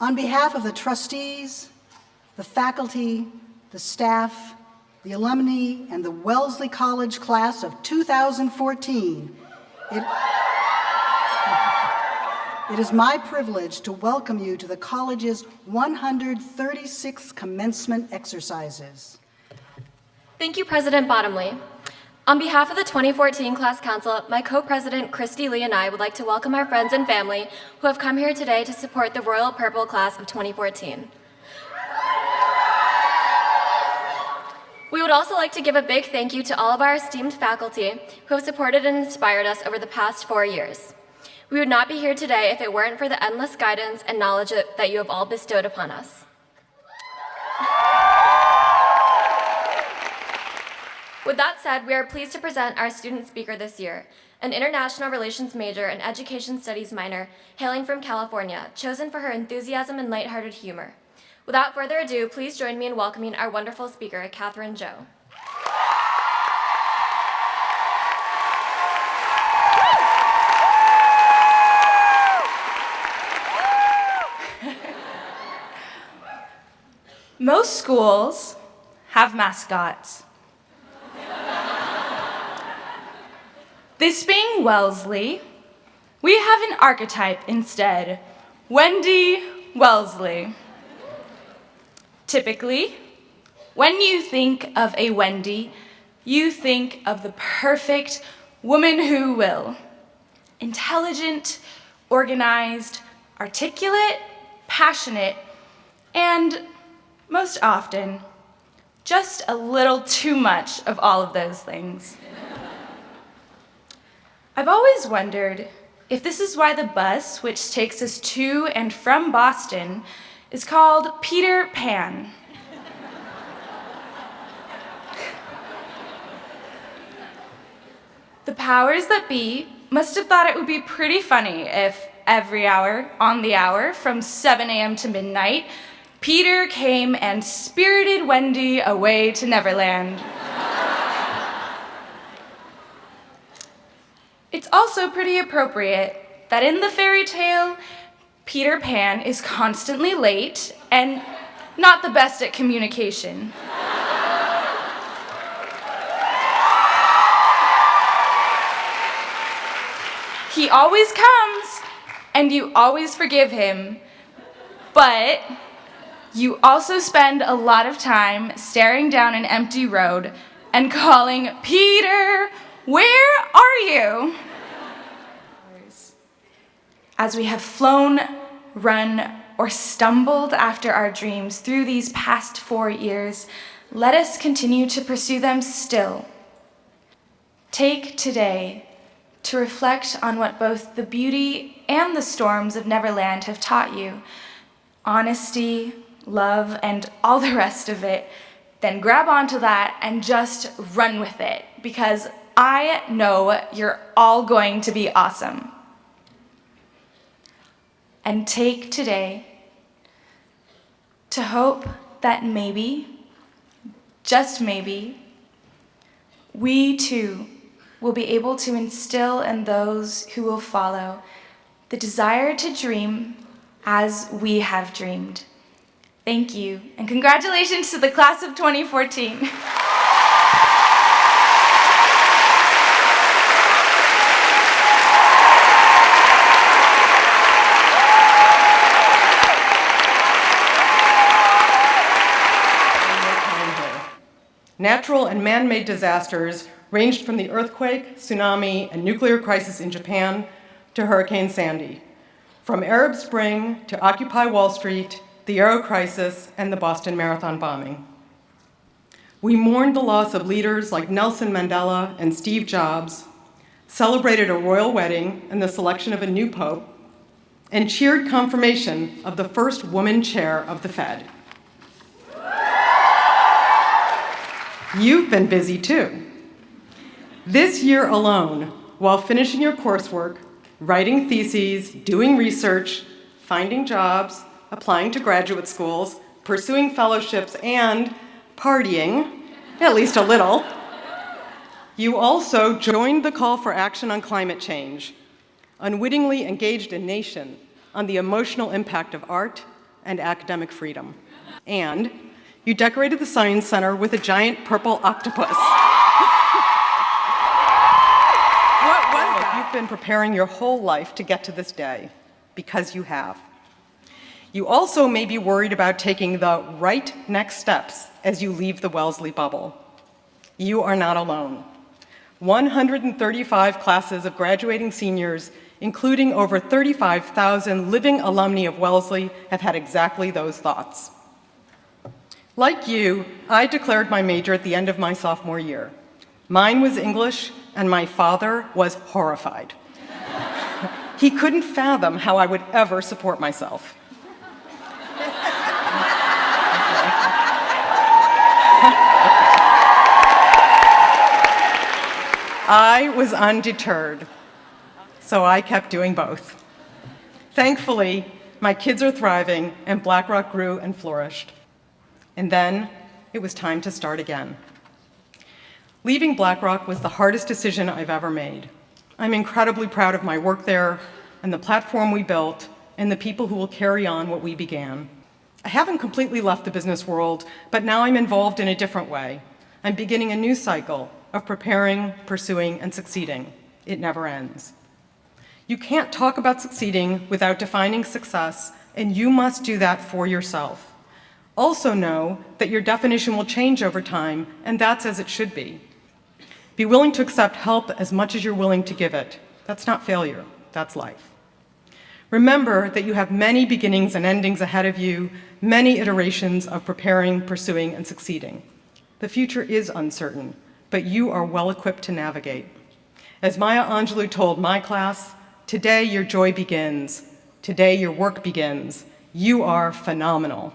On behalf of the trustees, the faculty, the staff, the alumni, and the Wellesley College class of 2014, it is my privilege to welcome you to the college's 136th commencement exercises. Thank you, President Bottomley. On behalf of the 2014 Class Council, my co-president Christy Lee and I would like to welcome our friends and family who have come here today to support the Royal Purple Class of 2014. We would also like to give a big thank you to all of our esteemed faculty who have supported and inspired us over the past 4 years. We would not be here today if it weren't for the endless guidance and knowledge that you have all bestowed upon us. With that said, we are pleased to present our student speaker this year, an international relations major and education studies minor hailing from California, chosen for her enthusiasm and lighthearted humor. Without further ado, please join me in welcoming our wonderful speaker, Catherine Joe. Most schools have mascots. This being Wellesley, we have an archetype instead, Wendy Wellesley. Typically, when you think of a Wendy, you think of the perfect woman who will. Intelligent, organized, articulate, passionate, and most often, just a little too much of all of those things. I've always wondered if this is why the bus which takes us to and from Boston is called Peter Pan. The powers that be must have thought it would be pretty funny if every hour on the hour from 7 a.m. to midnight, Peter came and spirited Wendy away to Neverland. It's also pretty appropriate that in the fairy tale, Peter Pan is constantly late and not the best at communication. He always comes, and you always forgive him, but you also spend a lot of time staring down an empty road and calling, "Peter, where are you?" As we have flown, run, or stumbled after our dreams through these past 4 years, let us continue to pursue them still. Take today to reflect on what both the beauty and the storms of Neverland have taught you. Honesty, love, and all the rest of it. Then grab onto that and just run with it, because I know you're all going to be awesome. and take today to hope that maybe, just maybe, we too will be able to instill in those who will follow the desire to dream as we have dreamed. Thank you, and congratulations to the class of 2014. Natural and man-made disasters ranged from the earthquake, tsunami, and nuclear crisis in Japan to Hurricane Sandy, from Arab Spring to Occupy Wall Street, the Euro crisis, and the Boston Marathon bombing. We mourned the loss of leaders like Nelson Mandela and Steve Jobs, celebrated a royal wedding and the selection of a new pope, and cheered confirmation of the first woman chair of the Fed. You've been busy too. This year alone, while finishing your coursework, writing theses, doing research, finding jobs, applying to graduate schools, pursuing fellowships, and partying, at least a little, you also joined the call for action on climate change, unwittingly engaged a nation on the emotional impact of art and academic freedom, and you decorated the Science Center with a giant purple octopus. What was that? You've been preparing your whole life to get to this day, because you have. You also may be worried about taking the right next steps as you leave the Wellesley bubble. You are not alone. 135 classes of graduating seniors, including over 35,000 living alumni of Wellesley, have had exactly those thoughts. Like you, I declared my major at the end of my sophomore year. Mine was English, and my father was horrified. He couldn't fathom how I would ever support myself. I was undeterred, so I kept doing both. Thankfully, my kids are thriving, and BlackRock grew and flourished. And then it was time to start again. Leaving BlackRock was the hardest decision I've ever made. I'm incredibly proud of my work there and the platform we built and the people who will carry on what we began. I haven't completely left the business world, but now I'm involved in a different way. I'm beginning a new cycle of preparing, pursuing, and succeeding. It never ends. You can't talk about succeeding without defining success, and you must do that for yourself. Also know that your definition will change over time, and that's as it should be. Be willing to accept help as much as you're willing to give it. That's not failure, that's life. Remember that you have many beginnings and endings ahead of you, many iterations of preparing, pursuing, and succeeding. The future is uncertain, but you are well equipped to navigate. As Maya Angelou told my class, today your joy begins. Today your work begins. You are phenomenal.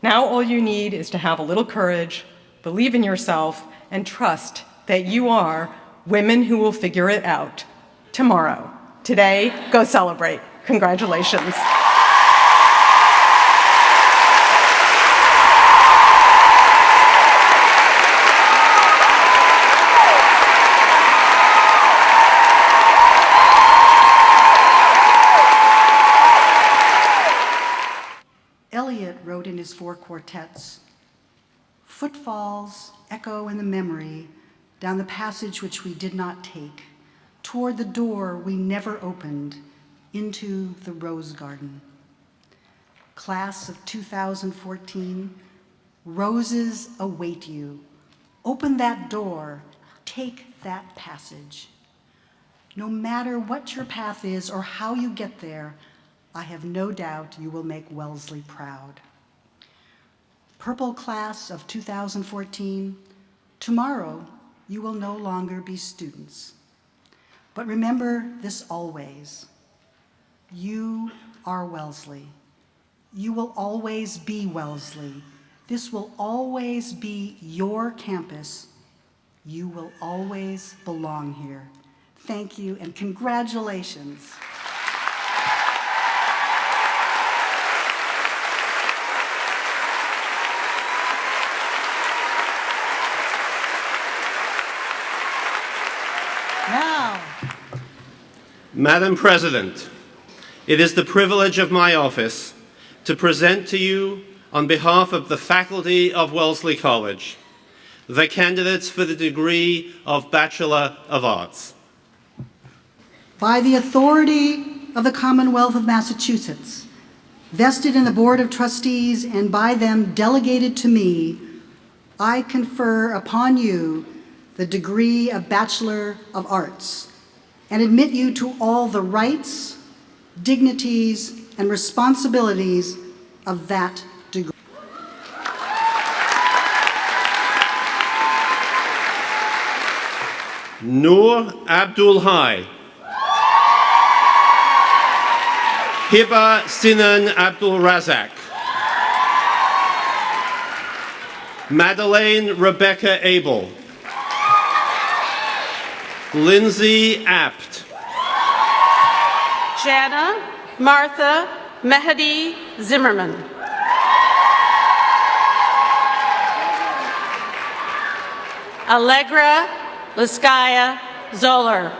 Now all you need is to have a little courage, believe in yourself, and trust that you are women who will figure it out tomorrow. Today, go celebrate. Congratulations. Eliot wrote in his 4 quartets, "Footfalls echo in the memory down the passage which we did not take, toward the door we never opened, into the rose garden." Class of 2014, roses await you. Open that door, take that passage. No matter what your path is or how you get there, I have no doubt you will make Wellesley proud. Purple class of 2014, tomorrow you will no longer be students. But remember this always. You are Wellesley. You will always be Wellesley. This will always be your campus. You will always belong here. Thank you and congratulations. Wow. Madam President, it is the privilege of my office to present to you, on behalf of the faculty of Wellesley College, the candidates for the degree of Bachelor of Arts. By the authority of the Commonwealth of Massachusetts, vested in the Board of Trustees and by them delegated to me, I confer upon you the degree of Bachelor of Arts and admit you to all the rights, dignities, and responsibilities of that degree. Noor Abdul Hai. Hiba Sinan Abdul Razak. Madeleine Rebecca Abel. Lindsay Apt. Jana Martha Mehdi Zimmerman. Allegra Liskaya Zoller.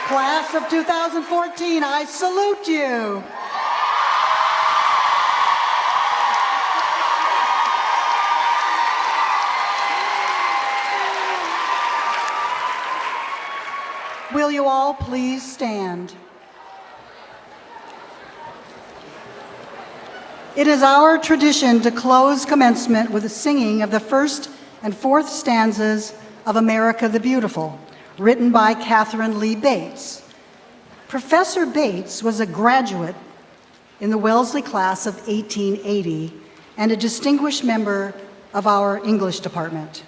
Class of 2014, I salute you. Will you all please stand? It is our tradition to close commencement with the singing of the first and fourth stanzas of America the Beautiful, written by Catherine Lee Bates. Professor Bates was a graduate in the Wellesley class of 1880 and a distinguished member of our English department.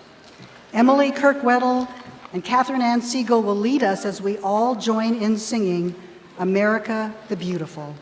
Emily Kirkweddle and Catherine Ann Siegel will lead us as we all join in singing America the Beautiful.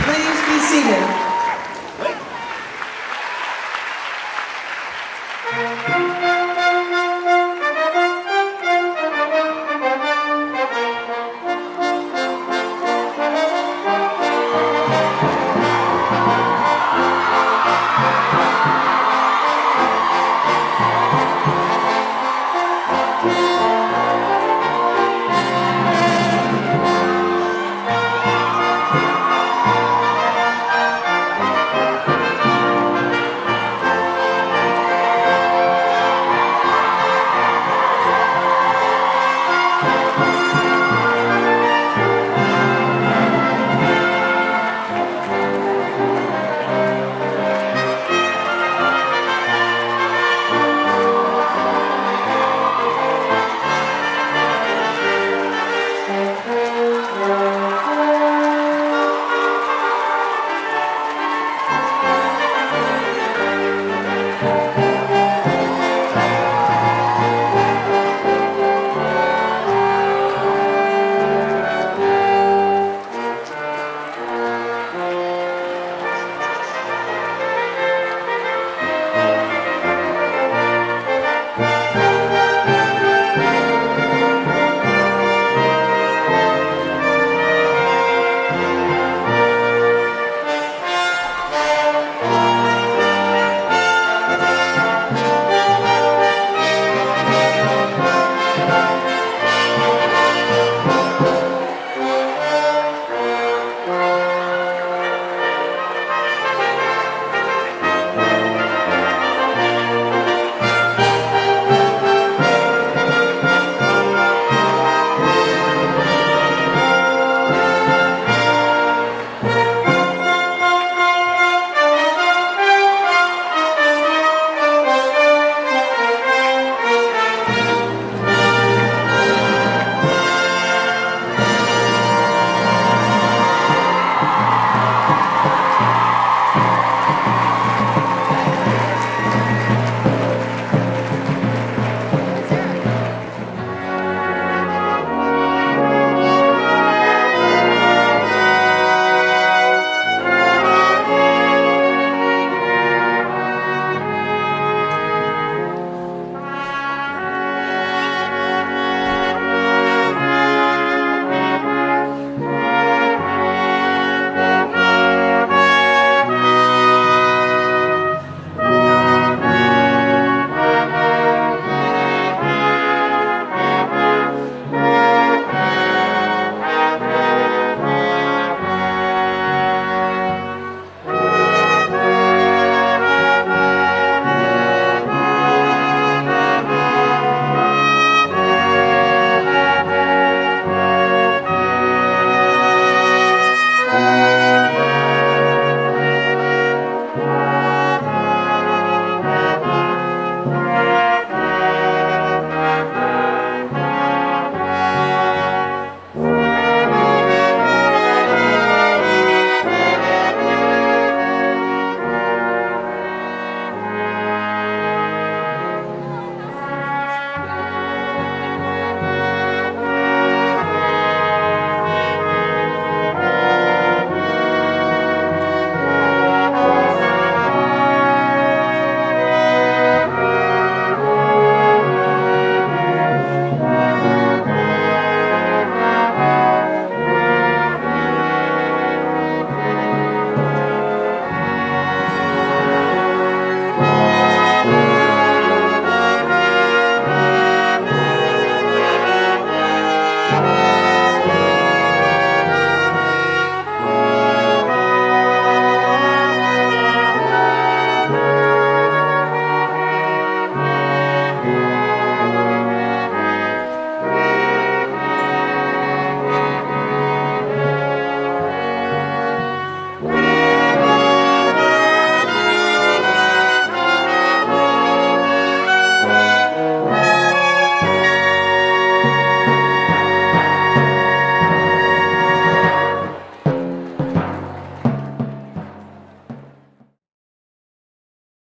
Please be seated.